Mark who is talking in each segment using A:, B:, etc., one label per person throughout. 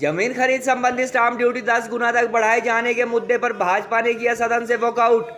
A: जमीन खरीद संबंधी स्टाम्प ड्यूटी 10 गुना तक बढ़ाए जाने के मुद्दे पर भाजपा ने किया सदन से वॉकआउट।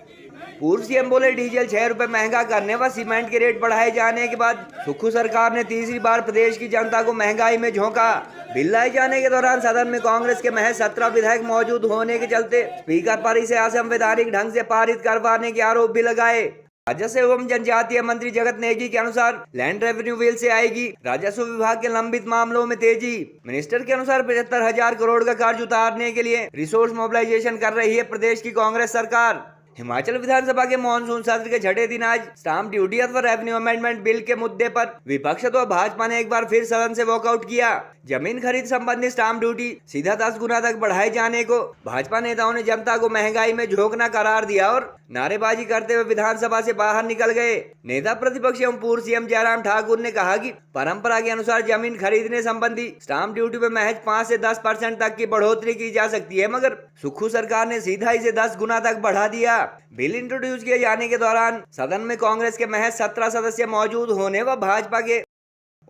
A: पूर्व सीएम बोले डीजल 6 रुपए महंगा करने व सीमेंट के रेट बढ़ाए जाने के बाद सुक्खू सरकार ने तीसरी बार प्रदेश की जनता को महंगाई में झोंका। बिल लाए जाने के दौरान सदन में कांग्रेस के महज 17 विधायक मौजूद होने के चलते स्पीकर पर इसे असंवैधानिक ढंग से पारित करवाने के आरोप भी लगाए। राजस्व एवं जनजातीय मंत्री जगत नेगी के अनुसार लैंड रेवेन्यू बिल से आएगी राजस्व विभाग के लंबित मामलों में तेजी। मिनिस्टर के अनुसार 75,000 करोड़ का कर्ज उतारने के लिए रिसोर्स मोबिलाइजेशन कर रही है प्रदेश की कांग्रेस सरकार। हिमाचल विधानसभा के मॉनसून सत्र के छठे दिन आज स्टाम्प ड्यूटी अथवा रेवेन्यू अमेंडमेंट बिल के मुद्दे पर विपक्ष तो भाजपा ने एक बार फिर सदन से वॉकआउट किया। जमीन खरीद संबंधी स्टाम्प ड्यूटी सीधा 10 गुना तक बढ़ाए जाने को भाजपा नेताओं ने जनता को महंगाई में झोंकना करार दिया और नारेबाजी करते हुए विधानसभा से बाहर निकल गए। नेता प्रतिपक्ष एवं पूर्व सीएम जयराम ठाकुर ने कहा कि परंपरा के अनुसार जमीन खरीदने संबंधी स्टाम्प ड्यूटी में महज 5 से 10% तक की बढ़ोतरी की जा सकती है, मगर सुक्खू सरकार ने सीधा इसे 10 गुना तक बढ़ा दिया। बिल इंट्रोड्यूस किए जाने के दौरान सदन में कांग्रेस के महज 17 सदस्य मौजूद होने व भाजपा के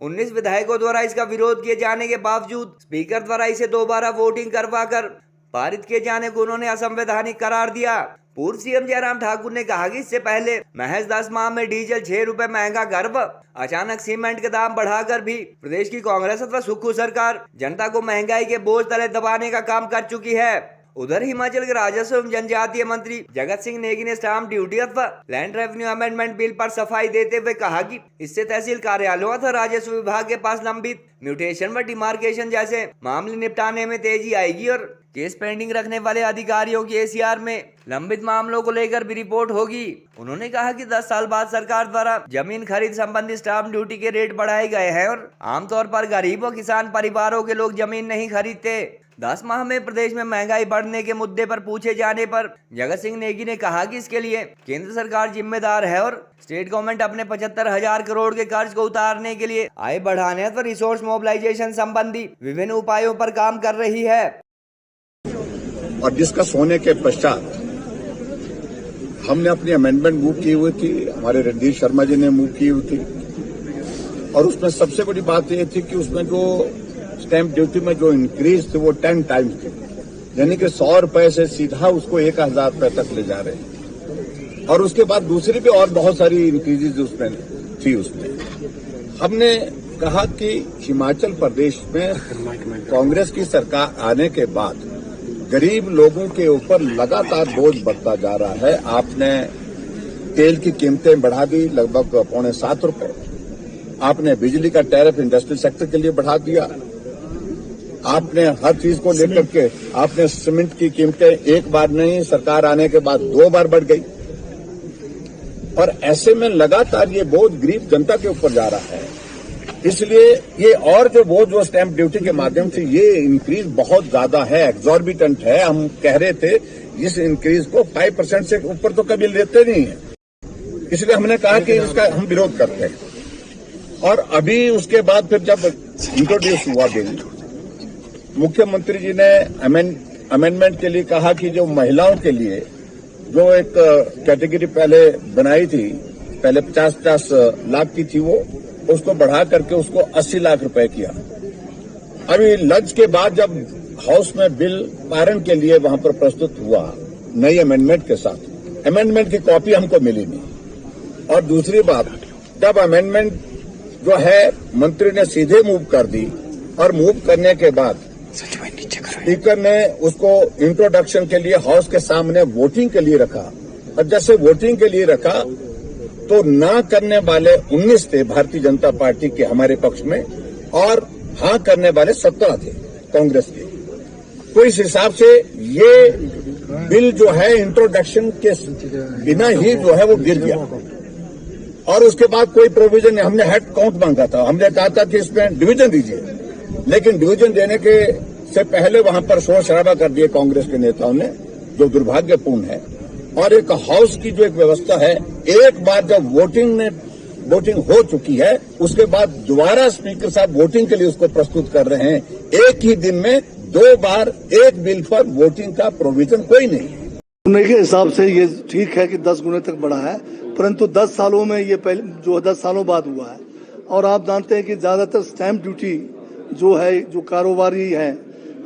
A: 19 विधायकों द्वारा इसका विरोध किए जाने के बावजूद स्पीकर द्वारा इसे दोबारा वोटिंग करवाकर पारित किए जाने को उन्होंने असंवैधानिक करार दिया। पूर्व सीएम जयराम ठाकुर ने कहा कि इससे पहले महज 10 माह में डीजल 6 रुपए महंगा कर व अचानक सीमेंट के दाम बढ़ाकर भी प्रदेश की कांग्रेस अथवा सुक्खू सरकार जनता को महंगाई के बोझ तले दबाने का काम कर चुकी है। उधर हिमाचल के राजस्व एवं जनजातीय मंत्री जगत सिंह नेगी ने स्टाम्प ड्यूटी अथवा लैंड रेवेन्यू अमेंडमेंट बिल पर सफाई देते हुए कहा कि इससे तहसील कार्यालयों अथवा राजस्व विभाग के पास लंबित म्यूटेशन व डिमार्केशन जैसे मामले निपटाने में तेजी आएगी और केस पेंडिंग रखने वाले अधिकारियों की एसीआर में लंबित मामलों को लेकर भी रिपोर्ट होगी। उन्होंने कहा कि 10 साल बाद सरकार द्वारा जमीन खरीद संबंधी स्टाम्प ड्यूटी के रेट बढ़ाए गए हैं और आमतौर पर गरीब व किसान परिवारों के लोग जमीन नहीं खरीदते। 10 माह में प्रदेश में महंगाई बढ़ने के मुद्दे पर पूछे जाने पर जगत सिंह नेगी ने कहा कि इसके लिए केंद्र सरकार जिम्मेदार है और स्टेट गवर्नमेंट अपने 75,000 करोड़ के कर्ज को उतारने के लिए आय बढ़ाने अथवा रिसोर्स मोबिलाइजेशन संबंधी विभिन्न उपायों पर काम कर रही है।
B: और डिस्कस होने के पश्चात हमने अपनी अमेंडमेंट मूव की हुई थी, हमारे रणधीर शर्मा जी ने मूव की हुई थी और उसमें सबसे बड़ी बात यह थी कि उसमें जो स्टैंप ड्यूटी में जो इंक्रीज थे वो 10 टाइम्स थे, यानी कि 100 रुपए से सीधा उसको 1,000 रुपए तक ले जा रहे हैं। और उसके बाद दूसरी भी और बहुत सारी इंक्रीजेज उसमें थी। उसमें हमने कहा कि हिमाचल प्रदेश में कांग्रेस की सरकार आने के बाद गरीब लोगों के ऊपर लगातार बोझ बढ़ता जा रहा है। आपने तेल की कीमतें बढ़ा दी लगभग 6.75 रुपए। आपने बिजली का टैरिफ इंडस्ट्रियल सेक्टर के लिए बढ़ा दिया। आपने हर चीज को लेकर के आपने सीमेंट की कीमतें एक बार नहीं, सरकार आने के बाद 2 बार बढ़ गई। और ऐसे में लगातार ये बोझ गरीब जनता के ऊपर जा रहा है। इसलिए ये और जो बोझ जो स्टैंप ड्यूटी के माध्यम से ये इंक्रीज बहुत ज्यादा है, एग्जॉर्बिटेंट है। हम कह रहे थे इस इंक्रीज को 5% से ऊपर तो कभी लेते नहीं है, इसलिए हमने कहा कि इसका हम विरोध करते हैं। और अभी उसके बाद फिर जब इंट्रोड्यूस हुआ बिल, मुख्यमंत्री जी ने अमेंडमेंट के लिए कहा कि जो महिलाओं के लिए जो एक कैटेगरी पहले बनाई थी, पहले 50-50 लाख की थी, वो उसको बढ़ा करके उसको 80 लाख रुपए किया। अभी लंच के बाद जब हाउस में बिल पारण के लिए वहां पर प्रस्तुत हुआ नई अमेंडमेंट के साथ, अमेंडमेंट की कॉपी हमको मिली नहीं। और दूसरी बात, जब अमेंडमेंट जो है मंत्री ने सीधे मूव कर दी और मूव करने के बाद स्पीकर ने उसको इंट्रोडक्शन के लिए हाउस के सामने वोटिंग के लिए रखा। और जैसे वोटिंग के लिए रखा तो ना करने वाले 19 थे भारतीय जनता पार्टी के हमारे पक्ष में और हाँ करने वाले 17 थे कांग्रेस के। तो इस हिसाब से ये बिल जो है इंट्रोडक्शन के बिना ही जो है वो गिर गया। और उसके बाद कोई प्रोविजन नहीं। हमने हेड काउंट मांगा था, हमने कहा था कि इसमें डिवीजन दीजिए, लेकिन डिवीजन देने के से पहले वहां पर शोर शराबा कर दिए कांग्रेस के नेताओं ने, जो दुर्भाग्यपूर्ण है। और एक हाउस की जो एक व्यवस्था है, एक बार जब वोटिंग हो चुकी है उसके बाद दोबारा स्पीकर साहब वोटिंग के लिए उसको प्रस्तुत कर रहे हैं। एक ही दिन में 2 बार एक बिल पर वोटिंग का प्रोविजन कोई नहीं है।
C: उनके हिसाब से ये ठीक है कि 10 गुने तक बढ़ा है, परंतु 10 सालों में ये पहले जो 10 सालों बाद हुआ है। और आप जानते हैं कि ज्यादातर स्टैंप ड्यूटी जो है, जो कारोबारी है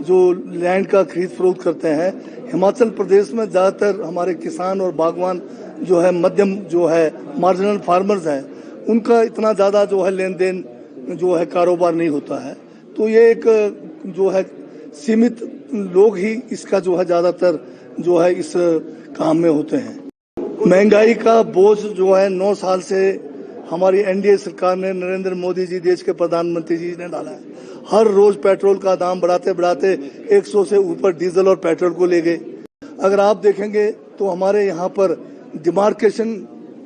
C: जो लैंड का खरीद फरोख्त करते हैं। हिमाचल प्रदेश में ज्यादातर हमारे किसान और बागवान जो है मध्यम जो है मार्जिनल फार्मर्स हैं, उनका इतना ज्यादा जो है लेन देन जो है कारोबार नहीं होता है। तो ये एक जो है सीमित लोग ही इसका जो है ज्यादातर जो है इस काम में होते हैं। महंगाई का बोझ जो है 9 साल से हमारी एनडीए सरकार ने, नरेंद्र मोदी जी देश के प्रधानमंत्री जी ने डाला है। हर रोज पेट्रोल का दाम बढ़ाते बढ़ाते 100 से ऊपर डीजल और पेट्रोल को ले गए। अगर आप देखेंगे तो हमारे यहाँ पर डिमार्केशन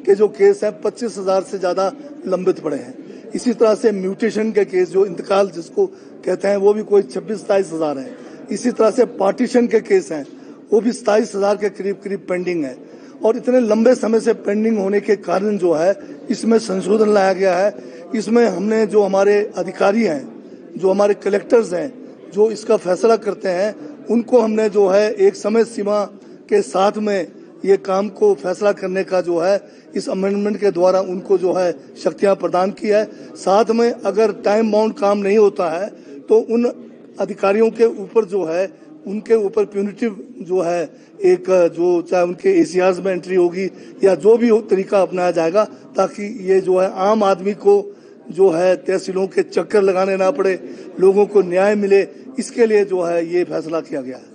C: के जो केस हैं 25,000 से ज्यादा लंबित पड़े हैं। इसी तरह से म्यूटेशन के केस, जो इंतकाल जिसको कहते हैं, वो भी कोई 26-27 हजार है। इसी तरह से पार्टीशन के केस हैं, वो भी 27,000 के करीब पेंडिंग है। और इतने लंबे समय से पेंडिंग होने के कारण जो है इसमें संशोधन लाया गया है। इसमें हमने जो हमारे अधिकारी हैं, जो हमारे कलेक्टर्स हैं, जो इसका फैसला करते हैं, उनको हमने जो है एक समय सीमा के साथ में ये काम को फैसला करने का जो है इस अमेंडमेंट के द्वारा उनको जो है शक्तियां प्रदान की है। साथ में अगर टाइम बाउंड काम नहीं होता है तो उन अधिकारियों के ऊपर जो है उनके ऊपर प्यूनिटिव जो है एक जो चाहे उनके एसीआर में एंट्री होगी या जो भी तरीका अपनाया जाएगा, ताकि ये जो है आम आदमी को जो है तहसीलों के चक्कर लगाने ना पड़े, लोगों को न्याय मिले, इसके लिए जो है ये फैसला किया गया है।